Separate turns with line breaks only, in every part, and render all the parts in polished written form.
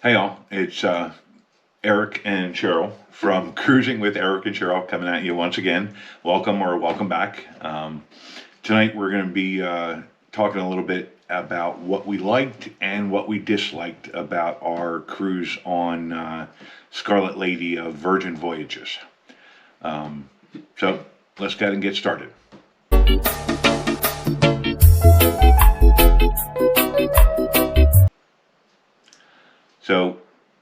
Hey all, it's Eric and Cheryl from Cruising with Eric and Cheryl coming at you once again. Welcome or welcome back. Tonight we're going to be talking a little bit about what we liked and what we disliked about our cruise on Scarlet Lady of Virgin Voyages. So let's go ahead and get started. So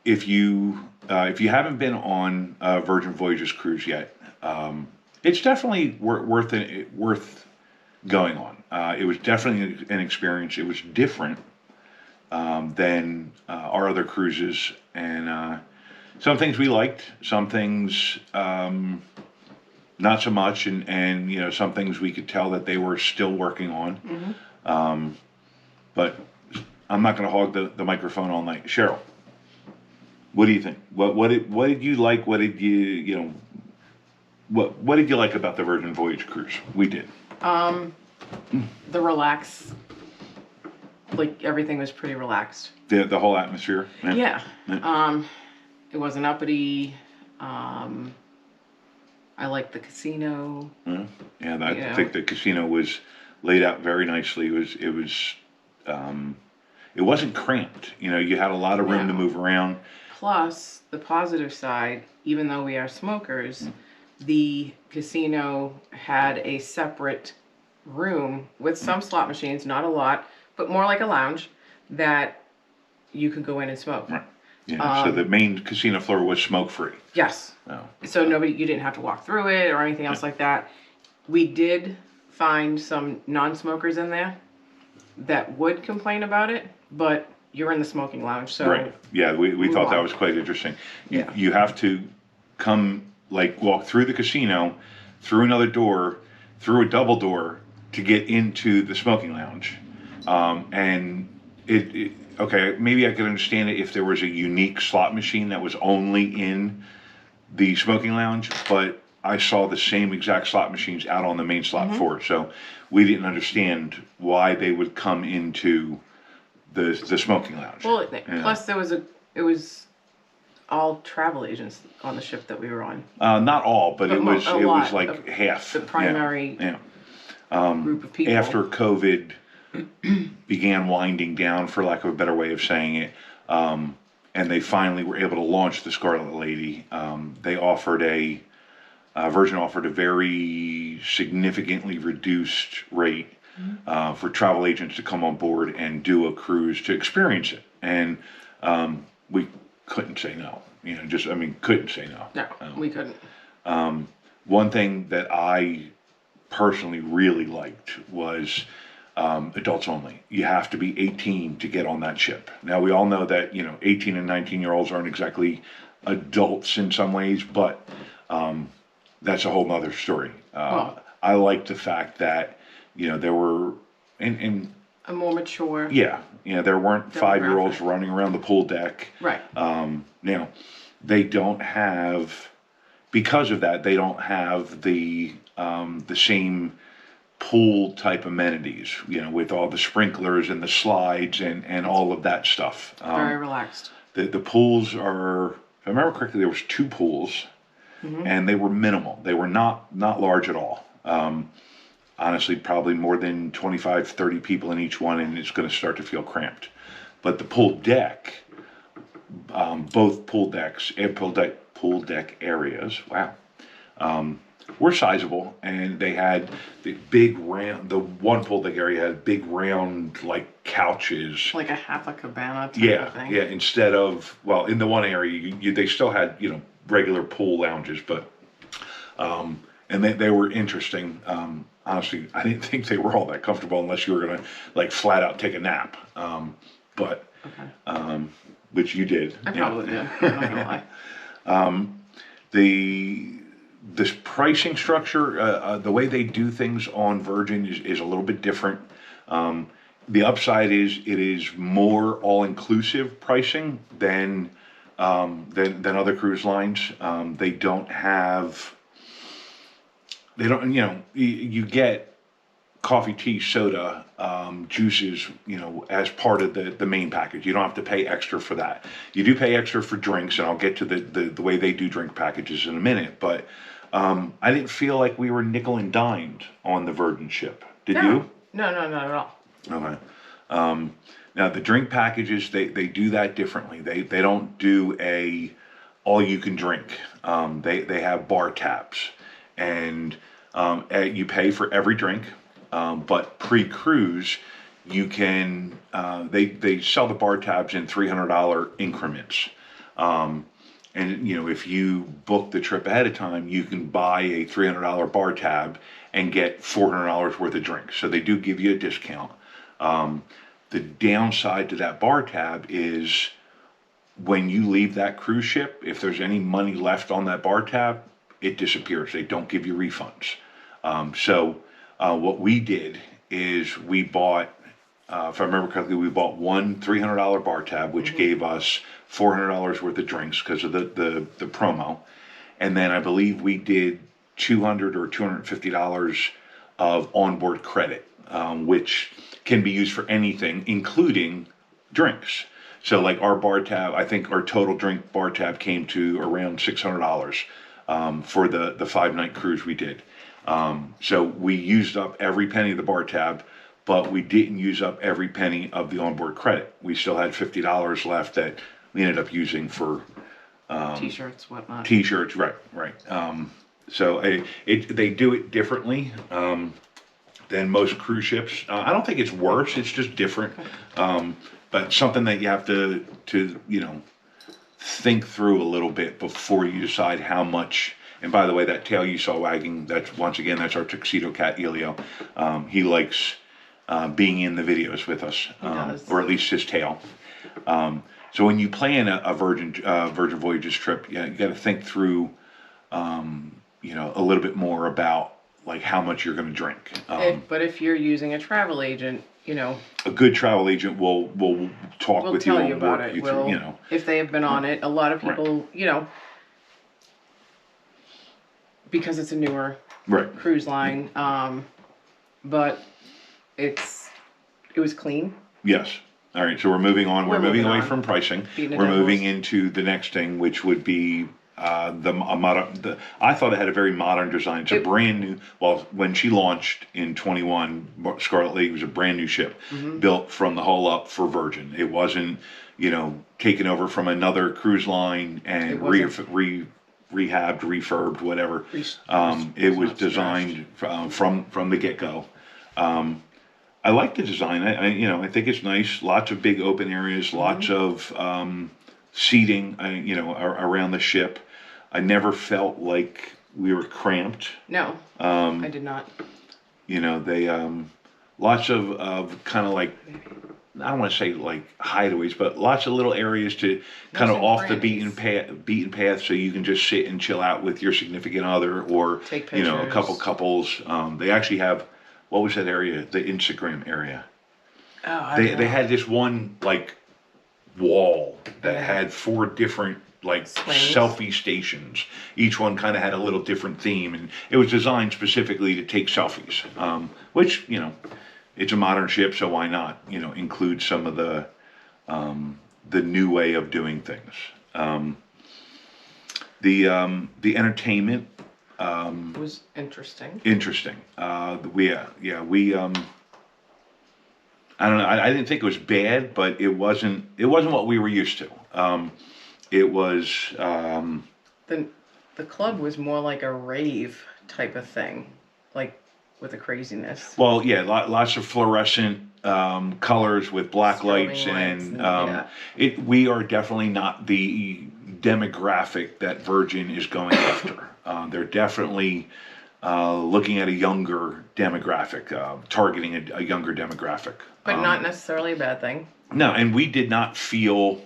if you haven't been on a Virgin Voyages cruise yet, it's definitely worth going on. It was definitely an experience. It was different than our other cruises, and some things we liked, some things not so much, and some things we could tell that they were still working on. But I'm not going to hog the microphone all night. Cheryl, what do you think? What did you like? What did what did you like about the Virgin Voyage cruise? We did.
The relax, like everything was pretty relaxed.
The whole atmosphere.
Yeah. It wasn't uppity. I liked the casino.
Yeah, I think the casino was laid out very nicely. It wasn't cramped. You had a lot of room to move around.
Plus, the positive side, even though we are smokers, the casino had a separate room with some slot machines, not a lot, but more like a lounge that you could go in and smoke.
Right. Yeah. So the main casino floor was smoke free.
Yes.
Oh.
So you didn't have to walk through it or anything else like that. We did find some non-smokers in there that would complain about it, but you're in the smoking lounge, so
right. Yeah, we thought that was quite interesting. You have to walk through the casino, through another door, through a double door to get into the smoking lounge. And okay, maybe I could understand it if there was a unique slot machine that was only in the smoking lounge, but I saw the same exact slot machines out on the main slot floor, so we didn't understand why they would come into the smoking lounge.
Well, plus it was all travel agents on the ship that we were on.
Not all, but it was like
of
half.
The primary group of people.
After COVID began winding down, for lack of a better way of saying it, and they finally were able to launch the Scarlet Lady, Virgin offered a very significantly reduced rate for travel agents to come on board and do a cruise to experience it, and we couldn't say no. Couldn't say no.
No, we couldn't.
One thing that I personally really liked was adults only. You have to be 18 to get on that ship. Now we all know that 18 and 19-year-olds aren't exactly adults in some ways, but that's a whole nother story. I liked the fact that there were and
a more mature.
Yeah, there weren't 5-year-olds running around the pool deck.
Right.
Now they don't have, because of that, they don't have the same pool type amenities, with all the sprinklers and the slides and all of that stuff.
Very relaxed.
The pools are, if I remember correctly, there was 2 pools, and they were minimal. They were not large at all. Honestly, probably more than 25, 30 people in each one, and it's going to start to feel cramped. But the pool deck, both pool decks and pool deck areas, were sizable, and they had the big round. The one pool deck area had big round couches,
like a half a cabana type of thing.
Yeah. Instead of in the one area, they still had regular pool lounges, but and they were interesting. Honestly, I didn't think they were all that comfortable unless you were gonna flat out take a nap. Which you did.
I probably did. I'm not gonna lie.
This pricing structure, the way they do things on Virgin is a little bit different. The upside is it is more all-inclusive pricing than other cruise lines. They don't, you get coffee, tea, soda, juices, as part of the main package. You don't have to pay extra for that. You do pay extra for drinks, and I'll get to the way they do drink packages in a minute. But I didn't feel like we were nickel and dimed on the Virgin ship. Did you?
No, not at all.
Okay. Now the drink packages, they do that differently. They don't do a all you can drink. They have bar tabs, and you pay for every drink. But pre-cruise, you can they sell the bar tabs in $300 increments. And if you book the trip ahead of time, you can buy a $300 bar tab and get $400 worth of drinks. So they do give you a discount. The downside to that bar tab is when you leave that cruise ship, if there's any money left on that bar tab, it disappears. They don't give you refunds. So what we did is we bought, if I remember correctly, we bought one $300 bar tab, which gave us $400 worth of drinks because of the promo. And then I believe we did $200 or $250 of onboard credit, which can be used for anything, including drinks. So like our bar tab, I think our total drink bar tab came to around $600 for the 5-night cruise we did. So we used up every penny of the bar tab, but we didn't use up every penny of the onboard credit. We still had $50 left that we ended up using for
T-shirts, whatnot.
T-shirts, right. So they do it differently than most cruise ships. I don't think it's worse. It's just different. But something that you have to think through a little bit before you decide how much. And by the way, that tail you saw wagging, that's our tuxedo cat, Elio. He likes being in the videos with us, or at least his tail. So when you plan a Virgin Voyages trip, you got to think through, a little bit more about like how much you're going to drink.
But if you're using a travel agent,
a good travel agent will talk
we'll
with
tell
you
you
and
about
work
it.
you through,
If they have been on it. A lot of people, because it's a newer cruise line, but it was clean.
Yes. All right. So we're moving on. We're moving away from pricing.
Beating a
We're
dead
moving
horse.
into the next thing, which would be I thought it had a very modern design. It's a brand new. Well, when she launched in 21, Scarlet Lady was a brand new ship built from the hull up for Virgin. It wasn't, taken over from another cruise line and rehabbed, refurbed, whatever. It was designed from the get-go. I like the design. I think it's nice. Lots of big open areas, lots of seating, around the ship. I never felt like we were cramped.
No, I did not.
They lots of kind of like, I don't want to say like hideaways, but lots of little areas to kind of off the beaten path, so you can just sit and chill out with your significant other or
Take pictures.
A couple couples. They actually have, what was that area? The Instagram area.
Oh,
They had this one like wall that had 4 different like
Swings.
selfie stations. Each one kind of had a little different theme, and it was designed specifically to take selfies. Which it's a modern ship, so why not include some of the new way of doing things. The entertainment
was interesting.
We I don't know. I didn't think it was bad, but it wasn't what we were used to. It was
The club was more like a rave type of thing, like with the craziness.
Well, yeah, lots of fluorescent colors with black
Strobing
lights,
lights
and we are definitely not the demographic that Virgin is going after. They're definitely looking at a younger demographic, targeting a younger demographic.
But not necessarily a bad thing.
No, and we did not feel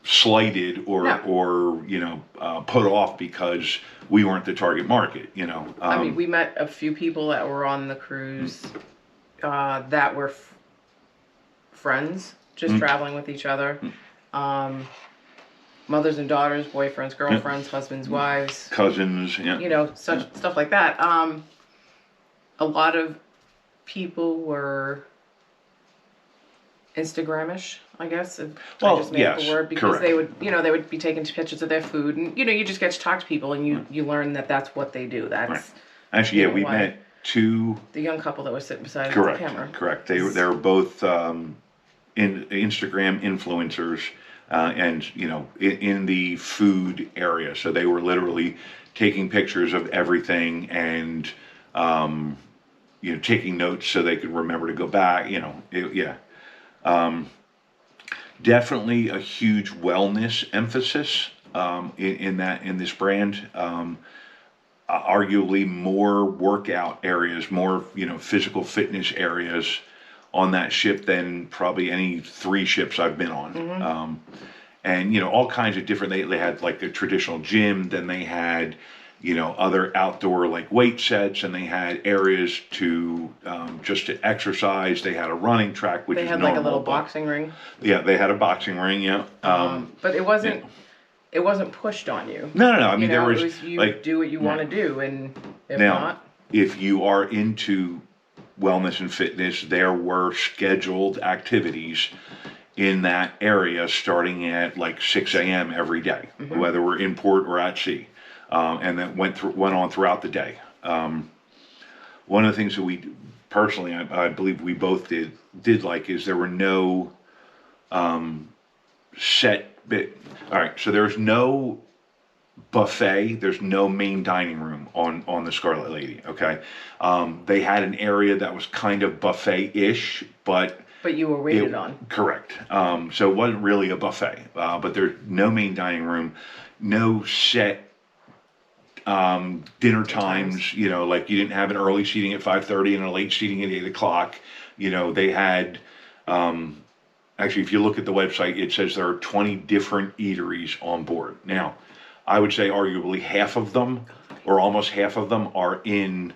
slighted or put off because we weren't the target market.
I mean, we met a few people that were on the cruise that were friends, just traveling with each other. Mothers and daughters, boyfriends, girlfriends, husbands, wives,
cousins,
such stuff like that. a lot of people were Instagramish, I guess. If
Well,
I just made up
yes,
a word, because
correct.
they would, they would be taking pictures of their food, and you just get to talk to people, and you learn that that's what they do. That's
Right. Actually, yeah, we
why
met two.
the young couple that was sitting beside the
Correct,
camera.
correct. They were both in Instagram influencers, and in the food area. So they were literally taking pictures of everything and taking notes so they could remember to go back. Yeah. Definitely a huge wellness emphasis in this brand. Arguably more workout areas, more physical fitness areas on that ship than probably any 3 ships I've been on. And all kinds of different. They had like a traditional gym, then they had other outdoor like weight sets, and they had areas to just to exercise. They had a running track, which
They
is
had
normal,
like a little
but-
boxing ring.
Yeah, they had a boxing ring. Yeah.
But it wasn't. It wasn't pushed on you.
No. I mean, there
it
was
was you
like
do what you want to do, and if
now,
not,
if you are into wellness and fitness, there were scheduled activities in that area starting at like 6 a.m. every day, whether we're in port or at sea, and that went on throughout the day. One of the things that we personally, I believe we both did like, is there were no set bit. All right, so there's no buffet. There's no main dining room on the Scarlet Lady. Okay, they had an area that was kind of buffet-ish, but
you were waited on.
Correct. So it wasn't really a buffet, but there's no main dining room, no set dinner times. Like you didn't have an early seating at 5:30 and a late seating at 8 o'clock. They had. Actually, if you look at the website, it says there are 20 different eateries on board. Now, I would say arguably half of them, or almost half of them, are in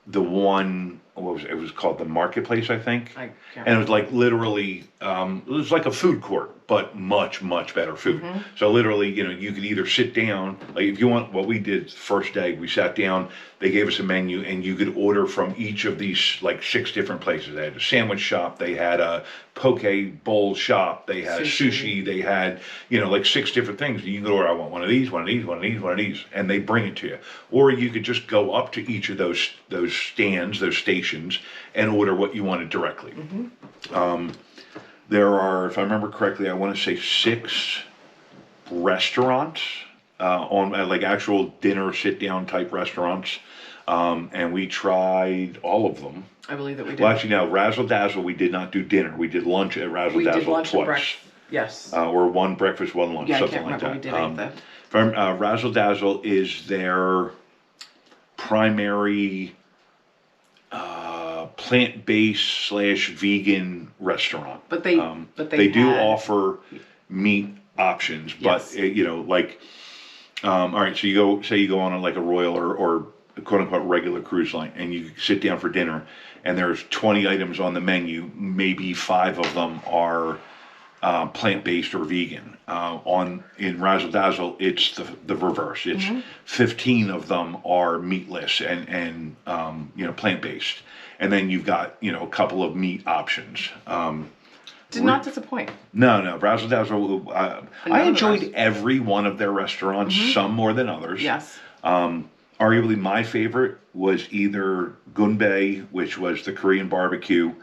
the one. What was it? It was called the Marketplace, I think. And it was like literally, it was like a food court, but much, much better food. So literally, you could either sit down, like if you want, what we did first day, we sat down, they gave us a menu, and you could order from each of these like 6 different places. They had a sandwich shop, they had a poke bowl shop, they had sushi, they had, like 6 different things. You could order, I want one of these, one of these, one of these, one of these, and they bring it to you. Or you could just go up to each of those stands, those stations, and order what you wanted directly. There are, if I remember correctly, I want to say 6 restaurants on like actual dinner sit-down type restaurants, and we tried all of them.
I believe that we did.
Well, actually, no, Razzle Dazzle, we did not do dinner. We did lunch at Razzle Dazzle
did lunch
twice.
and breakfast. Yes.
Or one breakfast, one lunch,
Yeah, I
something
can't
like
remember.
that.
We did either.
From Razzle Dazzle is their primary plant-based / vegan restaurant.
But they
do
had-
offer meat options,
Yes.
but all right. So you go on like a Royal or quote unquote regular cruise line, and you sit down for dinner, and there's 20 items on the menu. Maybe 5 of them are plant-based or vegan. In Razzle Dazzle, it's the reverse. It's 15 of them are meatless and plant-based, and then you've got a couple of meat options.
Did not disappoint.
No, Razzle Dazzle. I enjoyed every one of their restaurants, some more than others.
Yes.
Arguably, my favorite was either Gunbae, which was the Korean barbecue,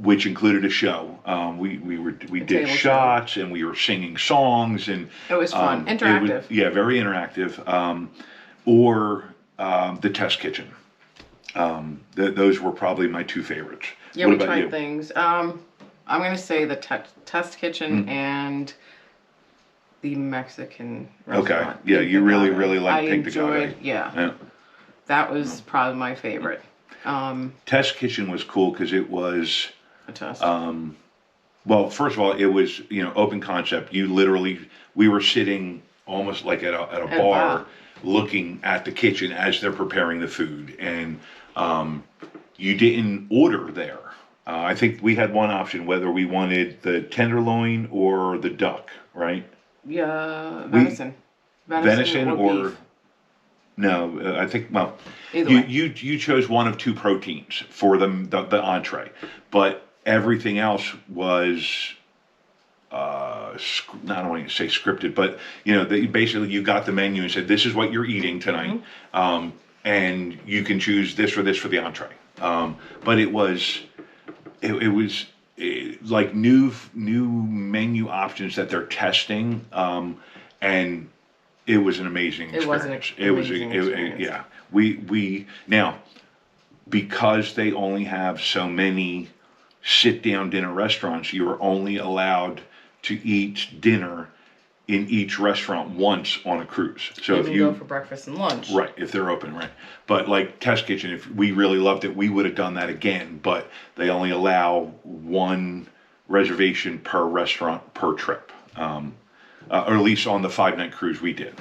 which included a show. We did shots and we were singing songs, and
it was fun, interactive.
Very interactive. Or the Test Kitchen. Those were probably my 2 favorites.
Yeah,
What
we
about
tried
you?
things. I'm gonna say the Test Kitchen and the Mexican restaurant.
Okay. Yeah, you really like
I
Pink
enjoyed.
Picante.
Yeah. That was probably my favorite.
Test Kitchen was cool because it was.
A test.
Well, first of all, it was open concept. We were sitting almost like at a bar, looking at the kitchen as they're preparing the food, and you didn't order there. I think we had one option, whether we wanted the tenderloin or the duck, right?
Yeah, venison.
Venison or
beef.
No, I think, well,
Either
you,
way.
you chose one of two proteins for the entree, but everything else was, I don't want to say scripted, but basically you got the menu and said, this is what you're eating tonight. And you can choose this or this for the entree. But it was like new menu options that they're testing. And it was an amazing
It was an
experience. It was,
amazing experience.
yeah. We now, because they only have so many sit down dinner restaurants, you are only allowed to eat dinner in each restaurant once on a cruise. So
You
if
can
you
go for breakfast and lunch.
right, if they're open, right. But like Test Kitchen, if we really loved it, we would have done that again. But they only allow one reservation per restaurant per trip, or at least on the 5 night cruise we did.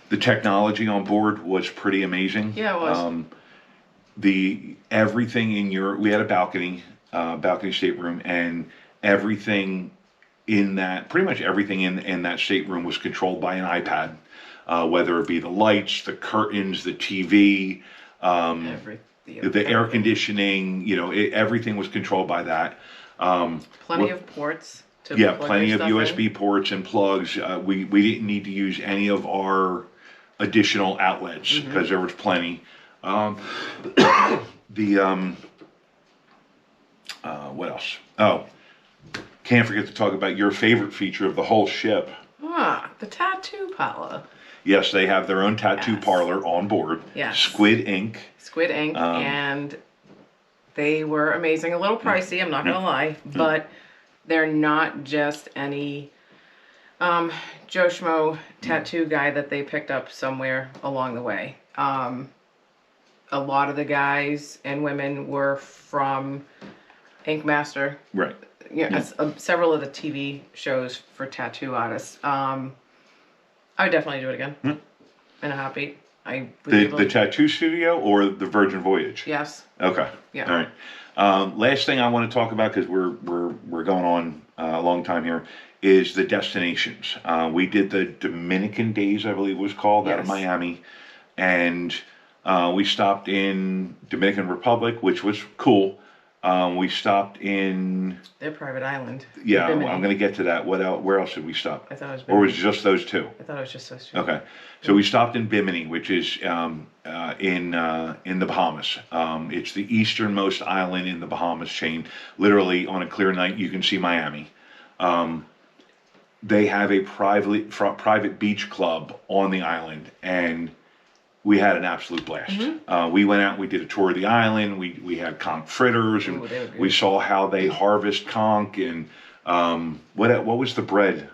The technology on board was pretty amazing.
Yeah, it was.
Everything we had a balcony stateroom, and everything in that, pretty much everything in that stateroom was controlled by an iPad, whether it be the lights, the curtains, the TV, the air conditioning, everything was controlled by that.
Plenty of ports to
Yeah,
plug
plenty
your
of
stuff
USB
in.
ports and plugs. We didn't need to use any of our additional outlets because there was plenty. What else? Oh, can't forget to talk about your favorite feature of the whole ship.
The tattoo parlor.
Yes, they have their own tattoo
Yes.
parlor on board.
Yes.
Squid Ink.
Squid Ink, and they were amazing. A little pricey, I'm not gonna lie, but they're not just any Joe Schmo tattoo guy that they picked up somewhere along the way. A lot of the guys and women were from Ink Master.
Right.
Several of the TV shows for tattoo artists. I would definitely do it again in a heartbeat. I was able
The
to,
tattoo studio or the Virgin Voyage?
yes.
Okay.
Yeah.
All right. Last thing I want to talk about, because we're going on a long time here, is the destinations. We did the Dominican Days, I believe it was called, out of
Yes.
Miami, and we stopped in Dominican Republic, which was cool. We stopped in,
Their private island.
yeah,
Bimini.
I'm going to get to that. What else? Where else did we stop?
I thought it was
Or was
Bimini.
it just those two?
I thought it was just those two.
Okay, so we stopped in Bimini, which is in the Bahamas. It's the easternmost island in the Bahamas chain. Literally, on a clear night, you can see Miami. They have a private beach club on the island, and we had an absolute blast. We went out, we did a tour of the island. We had conch fritters, and
Ooh, they were good.
we saw how they harvest conch, and what was the bread?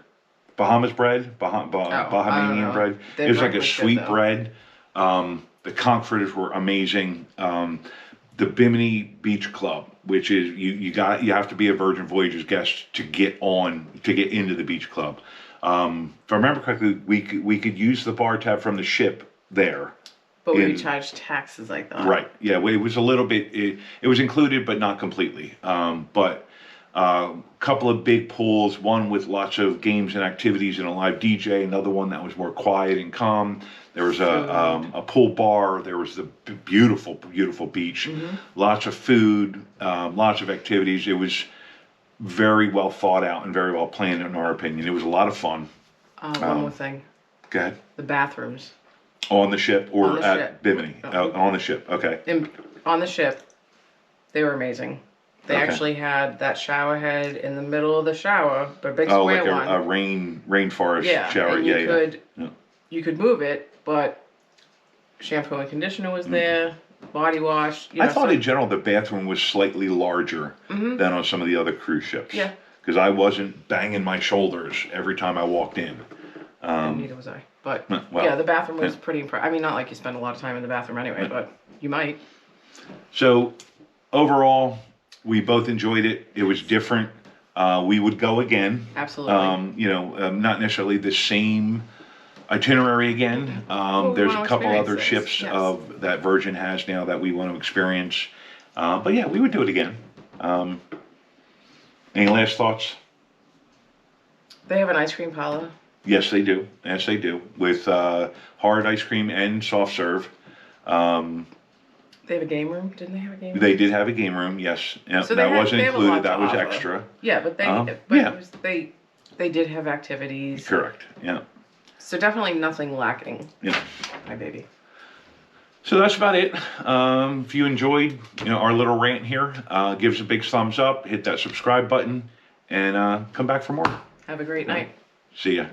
Bahamas bread,
I don't
Bahamian
know.
bread.
Their
It was like
bread
a
was good,
sweet
though.
bread. The conch fritters were amazing. The Bimini Beach Club, which is you have to be a Virgin Voyages guest to get into the beach club. If I remember correctly, we could use the bar tab from the ship there.
But we
in-
would charge taxes like that.
Right. Yeah. Well, it was a little bit. It was included, but not completely. But a couple of big pools. One with lots of games and activities and a live DJ. Another one that was more quiet and calm. There was a pool bar. There was the beautiful, beautiful beach. Lots of food. Lots of activities. It was very well thought out and very well planned, in our opinion. It was a lot of fun.
One more thing.
Go ahead.
The bathrooms.
On the ship or
On the
at
ship.
Bimini? On the ship. Okay.
On the ship, they were amazing. They
Okay.
actually had that shower head in the middle of the shower, but a big
Oh,
square
like a
one.
rainforest
Yeah,
shower.
and
Yeah.
you could move it, but shampoo and conditioner was there, body wash.
I thought in general the bathroom was slightly larger than on some of the other cruise ships.
Yeah.
Because I wasn't banging my shoulders every time I walked in.
and neither was I. But
well,
yeah, the bathroom was pretty impressive. I mean, not like you spend a lot of time in the bathroom anyway, but you might.
So overall, we both enjoyed it. It was different. We would go again.
Absolutely.
Not necessarily the same itinerary again.
we
There's
wanna
a couple other
experience
ships
this, yes.
that Virgin has now that we want to experience. But yeah, we would do it again. Any last thoughts?
They have an ice cream parlor.
Yes, they do. Yes, they do. With hard ice cream and soft serve.
They have a game room. Didn't they have a game room?
They did have a game room. Yes. Yep,
So
that
they
wasn't
have a lot
included.
to
That was
offer.
extra.
Yeah, but
Yeah.
it was, they did have activities.
Correct. Yeah.
So definitely nothing lacking.
Yeah.
My baby.
So that's about it. If you enjoyed, our little rant here, give us a big thumbs up, hit that subscribe button, and come back for more.
Have a great night.
See ya.